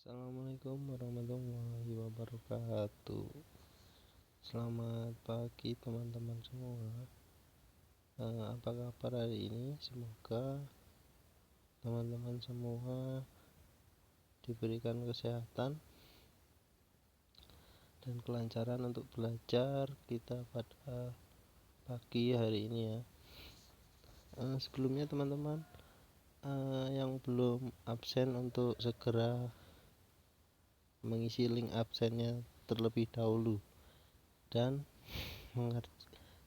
Assalamualaikum warahmatullahi wabarakatuh. Selamat pagi teman-teman semua. Apa kabar hari ini? Semoga teman-teman semua diberikan kesehatan dan kelancaran untuk belajar kita pada pagi hari ini ya. Sebelumnya teman-teman yang belum absen untuk segera mengisi link absennya terlebih dahulu, dan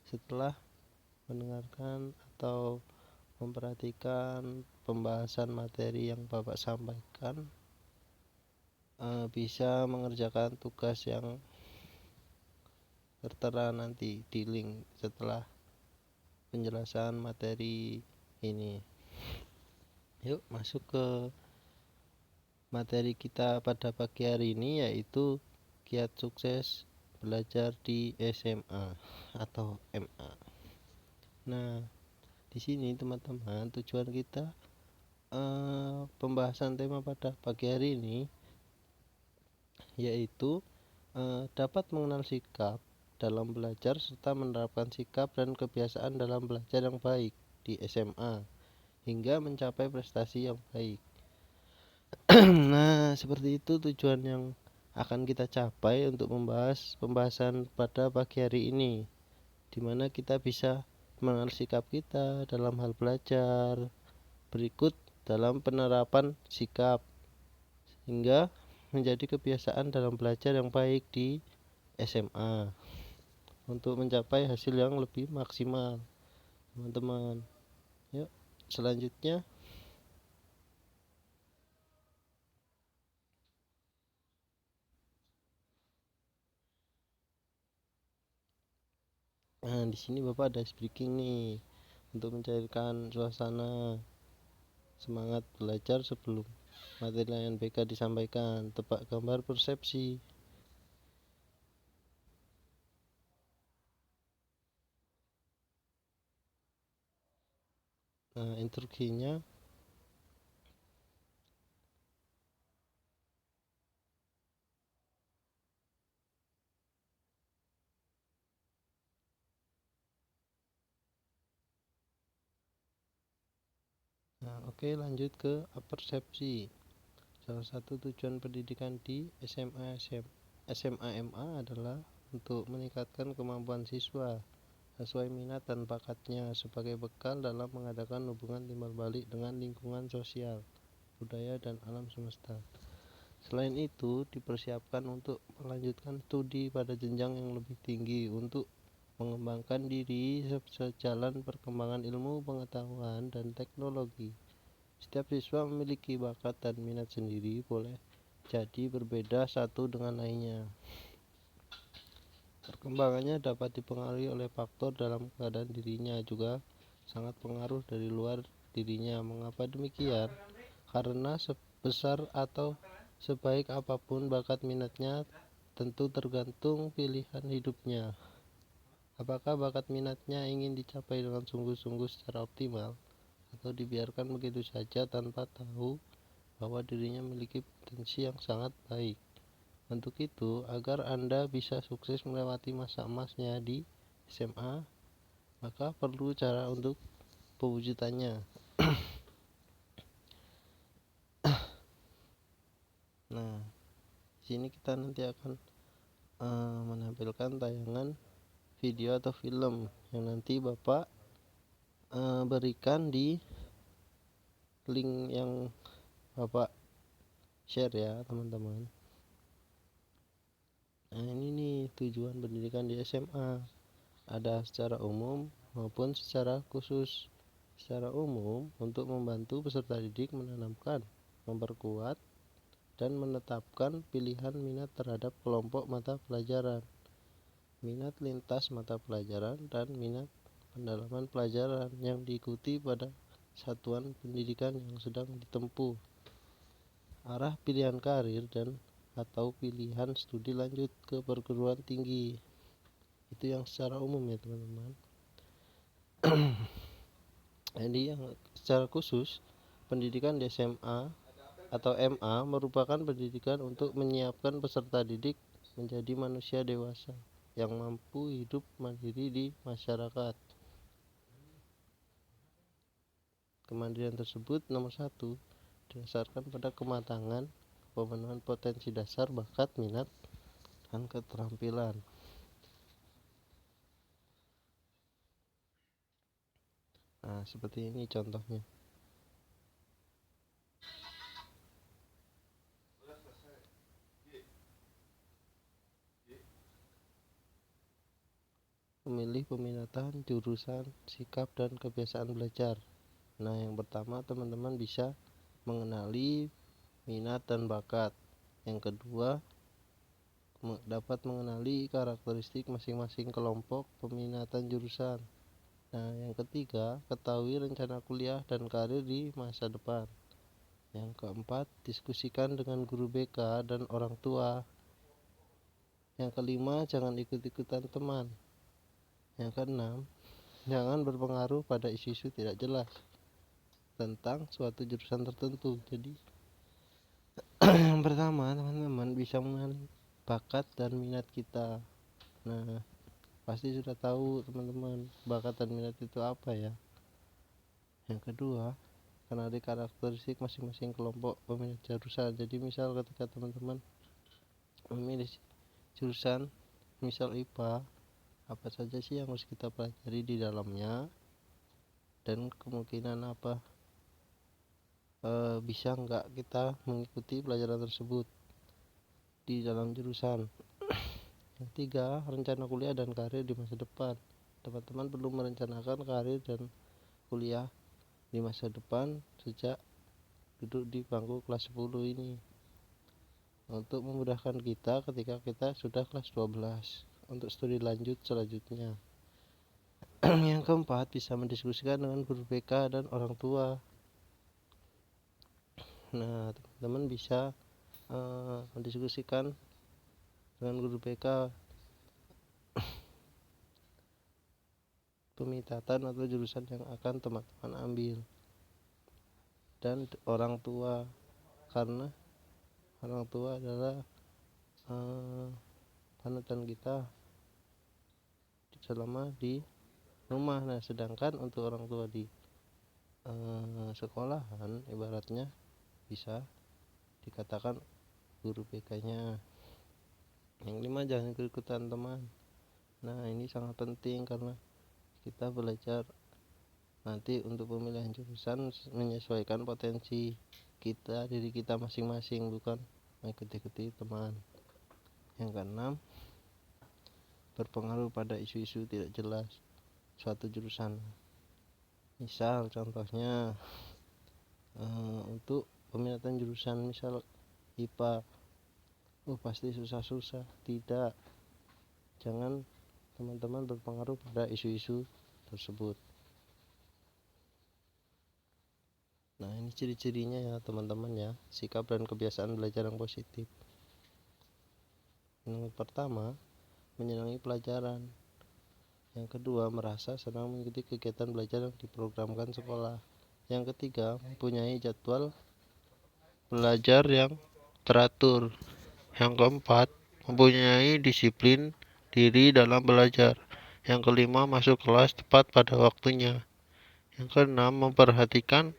setelah mendengarkan atau memperhatikan pembahasan materi yang Bapak sampaikan, bisa mengerjakan tugas yang tertera nanti di link setelah penjelasan materi ini. Yuk masuk ke materi kita pada pagi hari ini, yaitu kiat sukses belajar di SMA atau MA. Nah, di sini teman-teman, tujuan kita pembahasan tema pada pagi hari ini yaitu dapat mengenal sikap dalam belajar serta menerapkan sikap dan kebiasaan dalam belajar yang baik di SMA hingga mencapai prestasi yang baik. Nah, seperti itu tujuan yang akan kita capai untuk membahas pembahasan pada pagi hari ini, di mana kita bisa mengenal sikap kita dalam hal belajar, berikut dalam penerapan sikap hingga menjadi kebiasaan dalam belajar yang baik di SMA untuk mencapai hasil yang lebih maksimal, teman-teman. Yuk, selanjutnya di sini Bapak ada speaking nih untuk mencairkan suasana semangat belajar sebelum materi LNBK disampaikan. Tebak gambar persepsi. Nah, instruksinya oke, lanjut ke persepsi. Salah satu tujuan pendidikan di SMA MA adalah untuk meningkatkan kemampuan siswa sesuai minat dan bakatnya sebagai bekal dalam mengadakan hubungan timbal balik dengan lingkungan sosial, budaya, dan alam semesta. Selain itu, dipersiapkan untuk melanjutkan studi pada jenjang yang lebih tinggi untuk mengembangkan diri sejalan perkembangan ilmu pengetahuan dan teknologi. Setiap siswa memiliki bakat dan minat sendiri, boleh jadi berbeda satu dengan lainnya. Perkembangannya dapat dipengaruhi oleh faktor dalam keadaan dirinya, juga sangat pengaruh dari luar dirinya. Mengapa demikian? Karena sebesar atau sebaik apapun bakat minatnya, tentu tergantung pilihan hidupnya. Apakah bakat minatnya ingin dicapai dengan sungguh-sungguh secara optimal, atau dibiarkan begitu saja tanpa tahu bahwa dirinya memiliki potensi yang sangat baik? Untuk itu, agar Anda bisa sukses melewati masa emasnya di SMA, maka perlu cara untuk pewujudannya. Nah, di sini kita nanti akan menampilkan tayangan video atau film yang nanti Bapak berikan di link yang Bapak share ya, teman-teman. Nah, ini nih tujuan pendidikan di SMA. Ada secara umum maupun secara khusus. Secara umum, untuk membantu peserta didik menanamkan, memperkuat, dan menetapkan pilihan minat terhadap kelompok mata pelajaran, minat lintas mata pelajaran, dan minat pendalaman pelajaran yang diikuti pada satuan pendidikan yang sedang ditempuh, arah pilihan karir, dan atau pilihan studi lanjut ke perguruan tinggi. Itu yang secara umum ya, teman-teman. Jadi yang secara khusus, pendidikan di SMA atau MA merupakan pendidikan untuk menyiapkan peserta didik menjadi manusia dewasa yang mampu hidup mandiri di masyarakat. Kemandirian tersebut nomor 1 didasarkan pada kematangan, pemenuhan potensi dasar, bakat, minat, dan keterampilan. Nah, seperti ini contohnya. Memilih peminatan, jurusan, sikap, dan kebiasaan belajar. Nah, yang pertama teman-teman bisa mengenali minat dan bakat. Yang kedua, dapat mengenali karakteristik masing-masing kelompok peminatan jurusan. Nah, yang ketiga, ketahui rencana kuliah dan karir di masa depan. Yang keempat, diskusikan dengan guru BK dan orang tua. Yang kelima, jangan ikut-ikutan teman. Yang keenam, jangan berpengaruh pada isu-isu tidak jelas tentang suatu jurusan tertentu. Jadi yang pertama, teman-teman bisa mengenali bakat dan minat kita. Nah, pasti sudah tahu teman-teman bakat dan minat itu apa ya. Yang kedua, kenali karakteristik masing-masing kelompok peminat jurusan. Jadi misal ketika teman-teman memilih jurusan misal IPA, apa saja sih yang harus kita pelajari di dalamnya, dan kemungkinan apa bisa nggak kita mengikuti pelajaran tersebut di dalam jurusan. Yang tiga, rencana kuliah dan karir di masa depan. Teman-teman perlu merencanakan karir dan kuliah di masa depan sejak duduk di bangku kelas 10 ini, untuk memudahkan kita ketika kita sudah kelas 12 untuk studi lanjut selanjutnya. Yang keempat, bisa mendiskusikan dengan guru BK dan orang tua. Nah, teman-teman bisa mendiskusikan dengan guru BK peminatan atau jurusan yang akan teman-teman ambil, dan orang tua, karena orang tua adalah panutan kita selama di rumah. Nah, sedangkan untuk orang tua di sekolahan ibaratnya bisa dikatakan guru BK-nya. Yang lima, jangan ikut-ikutan teman. Nah, ini sangat penting karena kita belajar nanti untuk pemilihan jurusan menyesuaikan potensi kita, diri kita masing-masing, bukan mengikuti teman. Yang keenam, berpengaruh pada isu-isu tidak jelas suatu jurusan. Misal contohnya untuk peminatan jurusan misal IPA, pasti susah-susah. Tidak, jangan teman-teman berpengaruh pada isu-isu tersebut. Nah, ini ciri-cirinya ya teman-teman ya, sikap dan kebiasaan belajar yang positif. Yang pertama, menyenangi pelajaran. Yang kedua, merasa senang mengikuti kegiatan belajar yang diprogramkan sekolah. Yang ketiga, mempunyai jadwal belajar yang teratur. Yang keempat, mempunyai disiplin diri dalam belajar. Yang kelima, masuk kelas tepat pada waktunya. Yang keenam, memperhatikan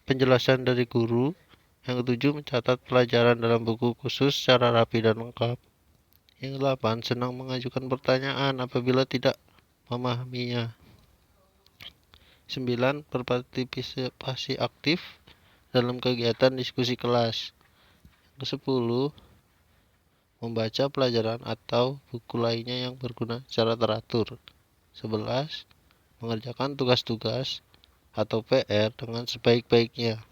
penjelasan dari guru. Yang ketujuh, mencatat pelajaran dalam buku khusus secara rapi dan lengkap. Yang delapan, senang mengajukan pertanyaan apabila tidak memahaminya. 9. Berpartisipasi aktif dalam kegiatan diskusi kelas. Yang ke-10, membaca pelajaran atau buku lainnya yang berguna secara teratur. 11. Mengerjakan tugas-tugas atau PR dengan sebaik-baiknya.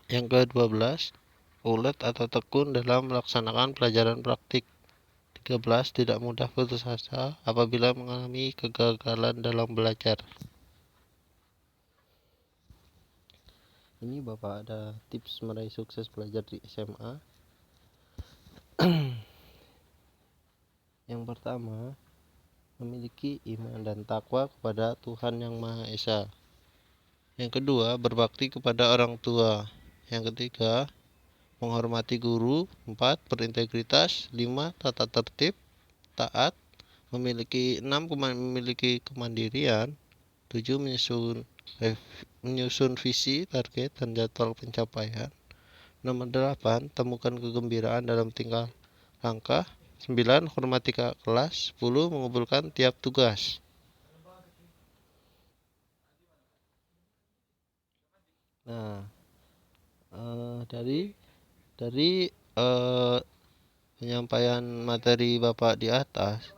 Yang ke-12, ulet atau tekun dalam melaksanakan pelajaran praktik. 13. Tidak mudah putus asa apabila mengalami kegagalan dalam belajar. Ini Bapak ada tips meraih sukses belajar di SMA. Yang pertama, memiliki iman dan takwa kepada Tuhan Yang Maha Esa. Yang kedua, berbakti kepada orang tua. Yang ketiga, menghormati guru. 4, berintegritas. 5, tata tertib, taat. 6, memiliki kemandirian. 7, menyusun visi, target, dan jadwal pencapaian. Nomor 8, temukan kegembiraan dalam tingkah langkah. 9, hormati kakak kelas. 10, mengumpulkan tiap tugas. Nah, dari penyampaian materi Bapak di atas,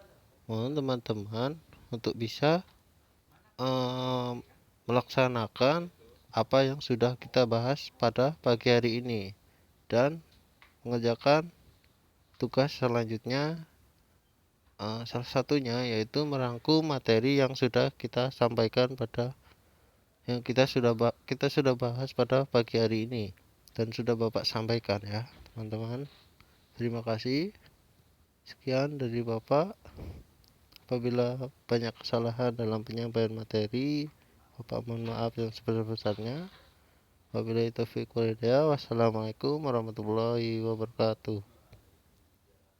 mohon teman-teman untuk bisa melaksanakan apa yang sudah kita bahas pada pagi hari ini dan mengerjakan tugas selanjutnya. Salah satunya yaitu merangkum materi yang sudah kita sampaikan pada yang kita sudah bahas pada pagi hari ini dan sudah Bapak sampaikan ya, teman-teman. Terima kasih. Sekian dari Bapak. Apabila banyak kesalahan dalam penyampaian materi, Bapak mohon maaf yang sebesar-besarnya. Wabillahi taufiq wal hidayah. Wassalamualaikum warahmatullahi wabarakatuh.